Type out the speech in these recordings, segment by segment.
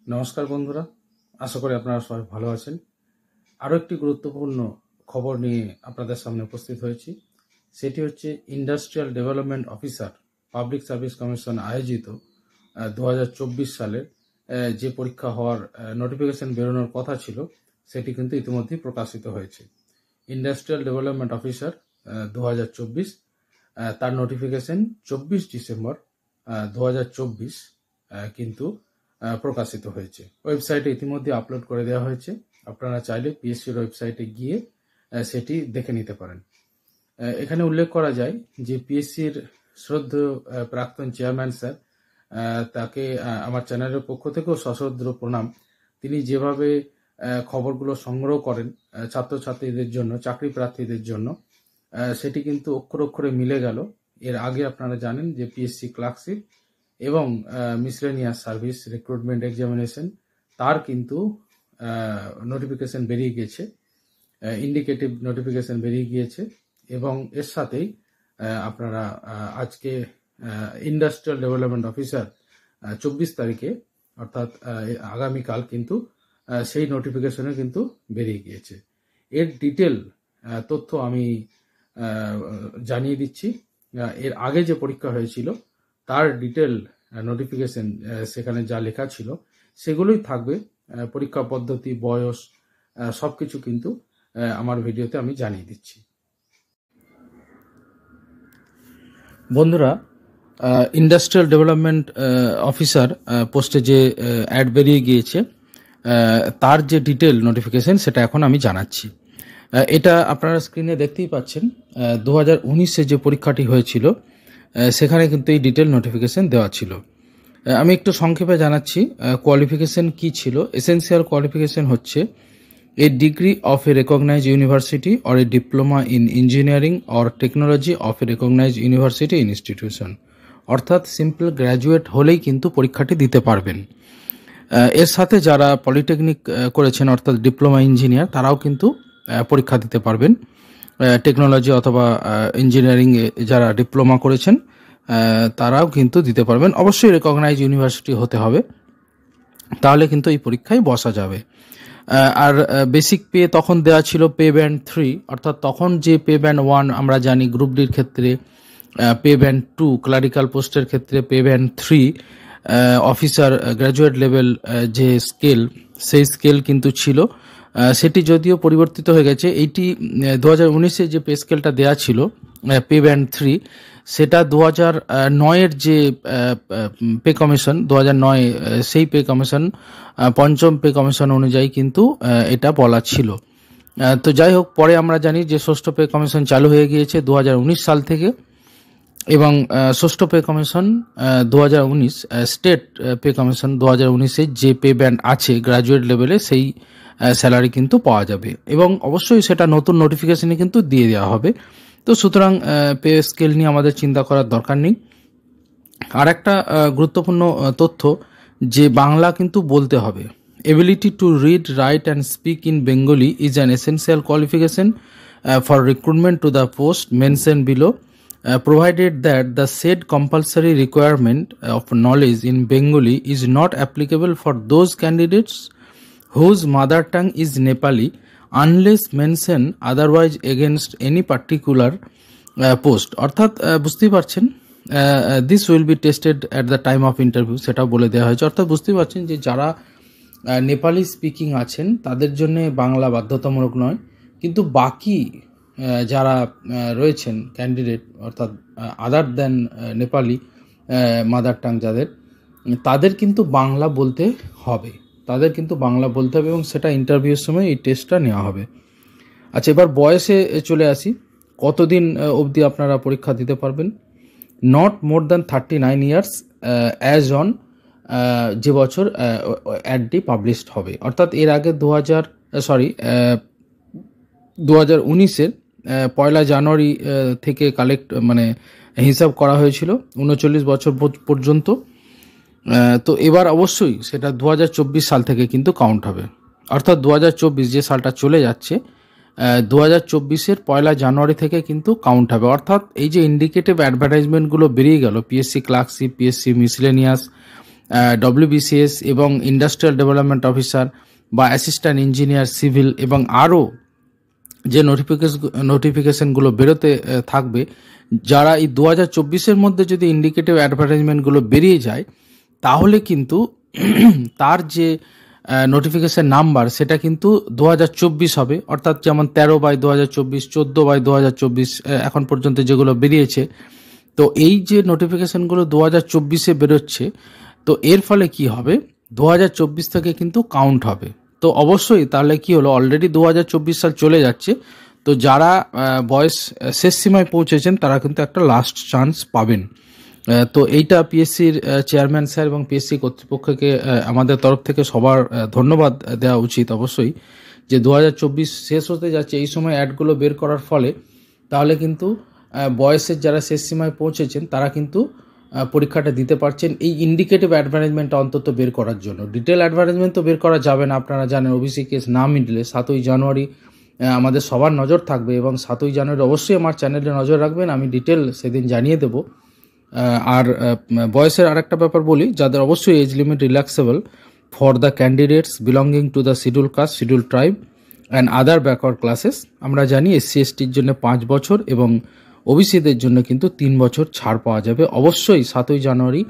নমস্কার বন্ধুরা, আশা করি আপনারা সবাই ভালো আছেন। আরও একটি গুরুত্বপূর্ণ খবর নিয়ে আপনাদের সামনে উপস্থিত হয়েছি। সেটি হচ্ছে industrial development officer public service commission আয়োজিত 2024 সালের যে পরীক্ষা হওয়ার নোটিফিকেশন বেরোনোর কথা ছিল, সেটি কিন্তু ইতিমধ্যেই প্রকাশিত হয়েছে। ইন্ডাস্ট্রিয়াল ডেভেলপমেন্ট অফিসার 2024 তার নোটিফিকেশন 24 ডিসেম্বর 2024 কিন্তু প্রকাশিত হয়েছে। ওয়েবসাইটে ইতিমধ্যে আপলোড করে দেওয়া হয়েছে। আপনারা চাইলে পিএসসির ওয়েবসাইটে গিয়ে সেটি দেখে নিতে পারেন। এখানে উল্লেখ করা যায় যে পিএসসির শ্রদ্ধেয় প্রাক্তন চেয়ারম্যান স্যার, তাকে আমার চ্যানেলের পক্ষ থেকেও সশ্রদ্ধ প্রণাম। তিনি যেভাবে খবরগুলো সংগ্রহ করেন ছাত্রছাত্রীদের জন্য, চাকরি প্রার্থীদের জন্য, সেটি কিন্তু অক্ষরে অক্ষরে মিলে গেল। এর আগে আপনারা জানেন যে পিএসসি ক্লার্কশিপ এবং মিসলেনিয়াস সার্ভিস রিক্রুটমেন্ট এক্সামিনেশন তার কিন্তু নোটিফিকেশন বেরিয়ে গিয়েছে, ইন্ডিকেটিভ নোটিফিকেশন বেরিয়ে গিয়েছে। এবং এর সাথেই আপনারা আজকে ইন্ডাস্ট্রিয়াল ডেভেলপমেন্ট অফিসার 24 তারিখে অর্থাৎ আগামীকাল কিন্তু সেই নোটিফিকেশনে কিন্তু বেরিয়ে গিয়েছে। এর ডিটেল তথ্য আমি জানিয়ে দিচ্ছি। এর আগে যে পরীক্ষা হয়েছিল তার ডিটেল নোটিফিকেশন সেখানে যা লেখা ছিল সেগুলোই থাকবে। পরীক্ষা পদ্ধতি, বয়স সবকিছু কিন্তু আমার ভিডিওতে আমি জানিয়ে দিচ্ছি। বন্ধুরা, ইন্ডাস্ট্রিয়াল ডেভেলপমেন্ট অফিসার পোস্টে যে অ্যাড বেরিয়ে গিয়েছে তার যে ডিটেল নোটিফিকেশন সেটা এখন আমি জানাচ্ছি। এটা আপনারা স্ক্রিনে দেখতেই পাচ্ছেন। 2019-এ যে পরীক্ষাটি হয়েছিল সেখানে কিন্তু এই ডিটেল নোটিফিকেশন দেওয়া ছিল। আমি একটু সংক্ষেপে জানাচ্ছি কোয়ালিফিকেশন কি ছিল। এসেন্সিয়াল কোয়ালিফিকেশন হচ্ছে a degree of a recognise university or a diploma in engineering or technology of a recognise university institution, অর্থাৎ সিম্পল গ্র্যাজুয়েট হলেই কিন্তু পরীক্ষাটি দিতে পারবেন। এর সাথে যারা পলিটেকনিক করেছেন অর্থাৎ ডিপ্লোমা ইঞ্জিনিয়ার, তারাও কিন্তু পরীক্ষা দিতে পারবেন। টেকনোলজি অথবা ইঞ্জিনিয়ারিংয়ে যারা ডিপ্লোমা করেছেন তারাও কিন্তু দিতে পারবেন। অবশ্যই রেকগনাইজ ইউনিভার্সিটি হতে হবে, তাহলে কিন্তু এই পরীক্ষায় বসা যাবে। আর বেসিক পে তখন দেওয়া ছিল পে ব্যান্ড 3, অর্থাৎ তখন যে পে ব্যান্ড 1 আমরা জানি গ্রুপ ডির ক্ষেত্রে, পে ব্যান্ড 2 ক্লারিক্যাল পোস্টের ক্ষেত্রে, pay band 3 officer graduate level যে স্কেল, সেই স্কেল কিন্তু ছিল। সেটি যদিও পরিবর্তিত হয়ে গেছে। এইটি 2019-এ যে পে স্কেলটা দেওয়া ছিল পে ব্যান্ড 3, সেটা 2009-এর যে পে কমিশন 2009 সেই পে কমিশন, পঞ্চম পে কমিশন অনুযায়ী কিন্তু এটা বলা ছিল। তো যাই হোক, পরে আমরা জানি যে ষষ্ঠ পে কমিশন চালু হয়ে গিয়েছে 2019 সাল থেকে, এবং ষষ্ঠ pay commission 2019 state pay commission 2019-এ যে পে ব্যান্ড আছে গ্র্যাজুয়েট লেভেলে, সেই স্যালারি কিন্তু পাওয়া যাবে, এবং অবশ্যই সেটা নতুন নোটিফিকেশনে কিন্তু দিয়ে দেওয়া হবে। তো সুতরাং পে স্কেল নিয়ে আমাদের চিন্তা করার দরকার নেই। আর একটা গুরুত্বপূর্ণ তথ্য, যে বাংলা কিন্তু বলতে হবে। Ability to read, right and speak in Bengali is an essential qualification for recruitment to the post mention below, provided that the said compulsory requirement of knowledge in Bengali is not applicable for those candidates whose mother tongue is Nepali unless mentioned otherwise against any particular post. অর্থাৎ বুঝতেই পারছেন, this will be tested at the time of interview, সেটাও বলে দেওয়া হয়েছে। অর্থাৎ বুঝতেই পারছেন যে যারা নেপালি স্পিকিং আছেন তাদের জন্য বাংলা বাধ্যতামূলক নয়, কিন্তু বাকি যারা রয়েছেন ক্যান্ডিডেট, অর্থাৎ আদার দেন নেপালি মাদার টাং যাদের, তাদের কিন্তু বাংলা বলতে হবে, এবং সেটা ইন্টারভিউর সময় এই টেস্টটা নেওয়া হবে। আচ্ছা, এবার বয়সে চলে আসি। কতদিন অবধি আপনারা পরীক্ষা দিতে পারবেন? Not more than 39 years as on যে বছর অ্যাডটি পাবলিশড হবে, অর্থাৎ এর আগে 2019-এর 1 জানুয়ারি থেকে হিসাব করা হয়েছিল 39 বছর পর্যন্ত। তো এবার অবশ্যই সেটা 2024 সাল থেকে কিন্তু কাউন্ট হবে, অর্থাৎ 2024 যে সালটা চলে যাচ্ছে 2024-এর 1 জানুয়ারি থেকে কিন্তু কাউন্ট হবে। অর্থাৎ এই যে ইন্ডিকেটিভ অ্যাডভার্টাইজমেন্টগুলো বেরিয়ে গেল, PSC clerkship, PSC miscellaneous, WBCS এবং ইন্ডাস্ট্রিয়াল ডেভেলপমেন্ট অফিসার বা অ্যাসিস্ট্যান্ট ইঞ্জিনিয়ার সিভিল এবং আরও যে নোটিফিকেশনগুলো বেরোতে থাকবে, যারা এই 2024-এর মধ্যে যদি ইন্ডিকেটিভ অ্যাডভার্টাইজমেন্টগুলো বেরিয়ে যায়, তাহলে কিন্তু তার যে নোটিফিকেশন নাম্বার সেটা কিন্তু 2024 হবে। অর্থাৎ যেমন 13/2024, 14/2024 এখন পর্যন্ত যেগুলো বেরিয়েছে। তো এই যে নোটিফিকেশনগুলো 2024-এ বেরোচ্ছে, তো এর ফলে কি হবে, 2024 থেকে কিন্তু কাউন্ট হবে। তো অবশ্যই তাহলে কি হলো, অলরেডি 2024 সাল চলে যাচ্ছে। তো যারা বয়স শেষ সীমায় পৌঁছেছেন তারা কিন্তু একটা লাস্ট চান্স পাবেন। তো এইটা পিএসসির চেয়ারম্যান স্যার এবং পিএসসি কর্তৃপক্ষকে আমাদের তরফ থেকে সবার ধন্যবাদ দেওয়া উচিত অবশ্যই, যে 2024 শেষ হতে যাচ্ছে, এই সময় অ্যাডগুলো বের করার ফলে তাহলে কিন্তু বয়সের যারা শেষ সীমায় পৌঁছেছেন তারা কিন্তু পরীক্ষাটা দিতে পারছেন এই ইন্ডিকেটিভ অ্যাডভার্টাইজমেন্টটা অন্তত বের করার জন্য। ডিটেল অ্যাডভার্টাইজমেন্ট তো বের করা যাবে না, আপনারা জানেন। ওবিসি কেস না মিটলে 7ই জানুয়ারি আমাদের সবার নজর থাকবে এবং 7ই জানুয়ারি অবশ্যই আমার চ্যানেলে নজর রাখবেন, আমি ডিটেল সেদিন জানিয়ে দেব। আর বয়সের আরেকটা ব্যাপার বলি, যাদের অবশ্যই age limit relaxable for the candidates belonging to the schedule caste, schedule tribe and other backward classes. আমরা জানি এসসি এসটির জন্য 5 বছর এবং ওবিসিদের জন্য কিন্তু 3 বছর ছাড় পাওয়া যাবে। অবশ্যই 7ই জানুয়ারি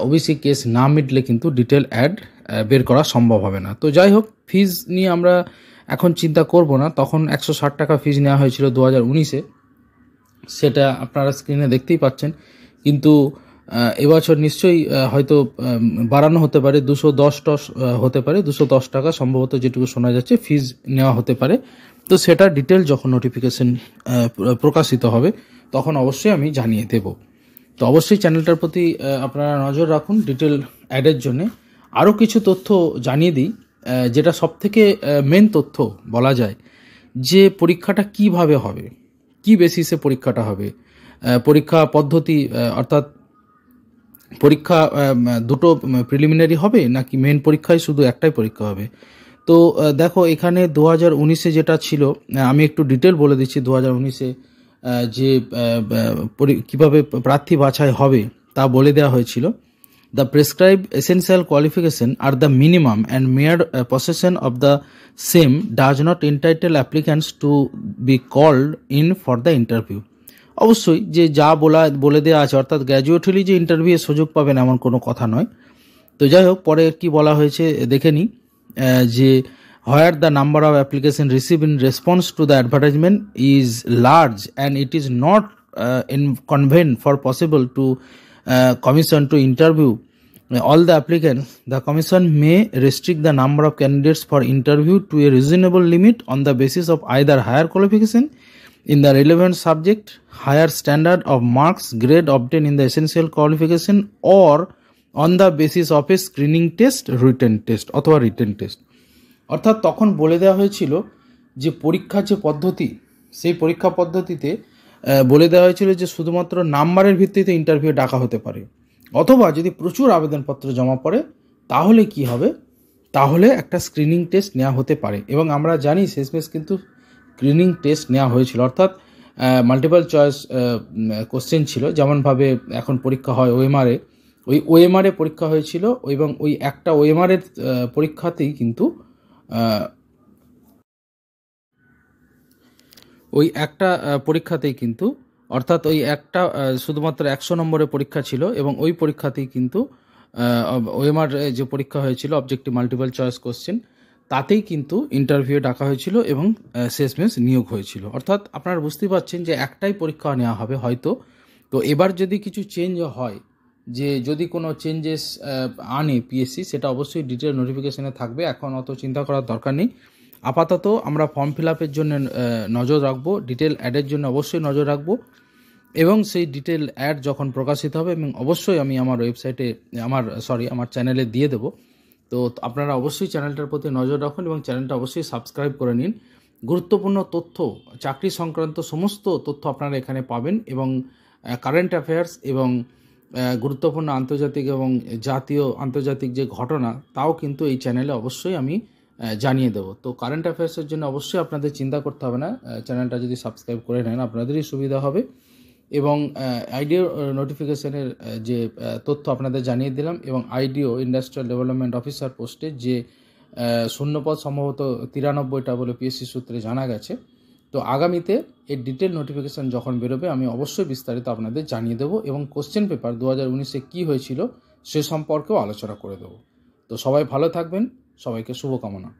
ওবিসি কেস না মিটলে কিন্তু ডিটেল অ্যাড বের করা সম্ভব হবে না। তো যাই হোক, ফিজ নিয়ে আমরা এখন চিন্তা করব না। তখন 160 টাকা ফিজ নেওয়া হয়েছিল 2019-এ, সেটা আপনারা স্ক্রিনে দেখতেই পাচ্ছেন। কিন্তু এবছর নিশ্চয়ই হয়তো বাড়ানো হতে পারে, 210 হতে পারে, 210 টাকা সম্ভবত যেটুকু শোনা যাচ্ছে ফিজ নেওয়া হতে পারে। তো সেটা ডিটেল যখন নোটিফিকেশন প্রকাশিত হবে তখন অবশ্যই আমি জানিয়ে দেব। তো অবশ্যই চ্যানেলটার প্রতি আপনারা নজর রাখুন ডিটেল অ্যাডের জন্যে। আরও কিছু তথ্য জানিয়ে দিই, যেটা সবথেকে মেন তথ্য বলা যায়, যে পরীক্ষাটা কিভাবে হবে, কি বেসিসে পরীক্ষাটা হবে, পরীক্ষা পদ্ধতি, অর্থাৎ পরীক্ষা দুটো প্রিলিমিনারি হবে নাকি মেন পরীক্ষায় শুধু একটাই পরীক্ষা হবে। তো দেখো, এখানে 2019-এ যেটা ছিল, আমি একটু ডিটেল বলে দিচ্ছি। 2019-এ যে কিভাবে প্রার্থী বাছাই হবে তা বলে দেওয়া হয়েছিল। The prescribed essential qualification are the minimum and mere possession of the same does not entitle applicants to be called in for the interview. অবশ্যই যে যা বলে দেওয়া আছে, অর্থাৎ গ্র্যাজুয়েট হলেই যে ইন্টারভিউয়ের সুযোগ পাবেন এমন কোনো কথা নয়। তো যাই হোক, পরে কি বলা হয়েছে দেখে নিই, যে where the number of application received in response to the advertisement is large and it is not inconvenient for possible to commission to interview all the applicants, the commission may restrict the number of candidates for interview to a reasonable limit on the basis of either higher qualification in the relevant subject, higher standard of marks grade obtained in the essential qualification, or on the basis of a screening test, written test অথবা written test। অর্থাৎ তখন বলে দেওয়া হয়েছিল যে পরীক্ষার যে পদ্ধতি, সেই পরীক্ষা পদ্ধতিতে বলে দেওয়া হয়েছিল যে শুধুমাত্র নাম্বারের ভিত্তিতে ইন্টারভিউ ডাকা হতে পারে, অথবা যদি প্রচুর আবেদনপত্র জমা পড়ে তাহলে কি হবে, তাহলে একটা স্ক্রিনিং টেস্ট নেওয়া হতে পারে। এবং আমরা জানি শেষমেশ কিন্তু স্ক্রিনিং টেস্ট নেওয়া হয়েছিল, অর্থাৎ মাল্টিপল চয়েস কোশ্চেন ছিল, যেমনভাবে এখন পরীক্ষা হয় ওএমআরে, ওই ওএমআরে পরীক্ষা হয়েছিল এবং ওই একটা ওএমআরের পরীক্ষাতেই কিন্তু ওই একটা পরীক্ষাতেই কিন্তু, অর্থাৎ ওই একটা শুধুমাত্র 100 নম্বরের পরীক্ষা ছিল এবং ওই পরীক্ষাতেই কিন্তু ওএমআর যে পরীক্ষা হয়েছিল অবজেক্টিভ মাল্টিপল চয়েস কোশ্চেন, তাতেই কিন্তু ইন্টারভিউ ডাকা হয়েছিল এবং শেষমেশ নিয়োগ হয়েছিল। অর্থাৎ আপনারা বুঝতেই পারছেন যে একটাই পরীক্ষা নেওয়া হবে হয়তো। তো এবার যদি কিছু চেঞ্জ হয়, যে যদি কোনো চেঞ্জেস আনে পিএসসি, সেটা অবশ্যই ডিটেল নোটিফিকেশানে থাকবে, এখন অত চিন্তা করার দরকার নেই। আপাতত আমরা ফর্ম ফিল আপের জন্য নজর রাখবো, ডিটেল অ্যাডের জন্য অবশ্যই নজর রাখবো, এবং সেই ডিটেল অ্যাড যখন প্রকাশিত হবে এবং অবশ্যই আমি আমার ওয়েবসাইটে আমার চ্যানেলে দিয়ে দেবো। তো আপনারা অবশ্যই চ্যানেলটার প্রতি নজর রাখুন এবং চ্যানেলটা অবশ্যই সাবস্ক্রাইব করে নিন। গুরুত্বপূর্ণ তথ্য, চাকরি সংক্রান্ত সমস্ত তথ্য আপনারা এখানে পাবেন, এবং কারেন্ট অ্যাফেয়ার্স এবং গুরুত্বপূর্ণ আন্তর্জাতিক এবং জাতীয় আন্তর্জাতিক যে ঘটনা, তাও কিন্তু এই চ্যানেলে অবশ্যই আমি জানিয়ে দেবো। তো কারেন্ট অ্যাফেয়ার্সের জন্য অবশ্যই আপনাদের চিন্তা করতে হবে না, চ্যানেলটা যদি সাবস্ক্রাইব করে নেন আপনাদেরই সুবিধা হবে। এবং আইডিও নোটিফিকেশনের যে তথ্য আপনাদের জানিয়ে দিলাম, এবং আইডিও ইন্ডাস্ট্রিয়াল ডেভেলপমেন্ট অফিসার পোস্টে যে শূন্যপদ সম্ভবত 93টা বলে পিএসসি সূত্রে জানা গেছে। তো আগামীতে এর ডিটেল নোটিফিকেশান যখন বেরোবে আমি অবশ্যই বিস্তারিত আপনাদের জানিয়ে দেবো, এবং কোশ্চেন পেপার 2019-এ কী হয়েছিল সে সম্পর্কেও আলোচনা করে দেবো। তো সবাই ভালো থাকবেন, সবাইকে শুভকামনা।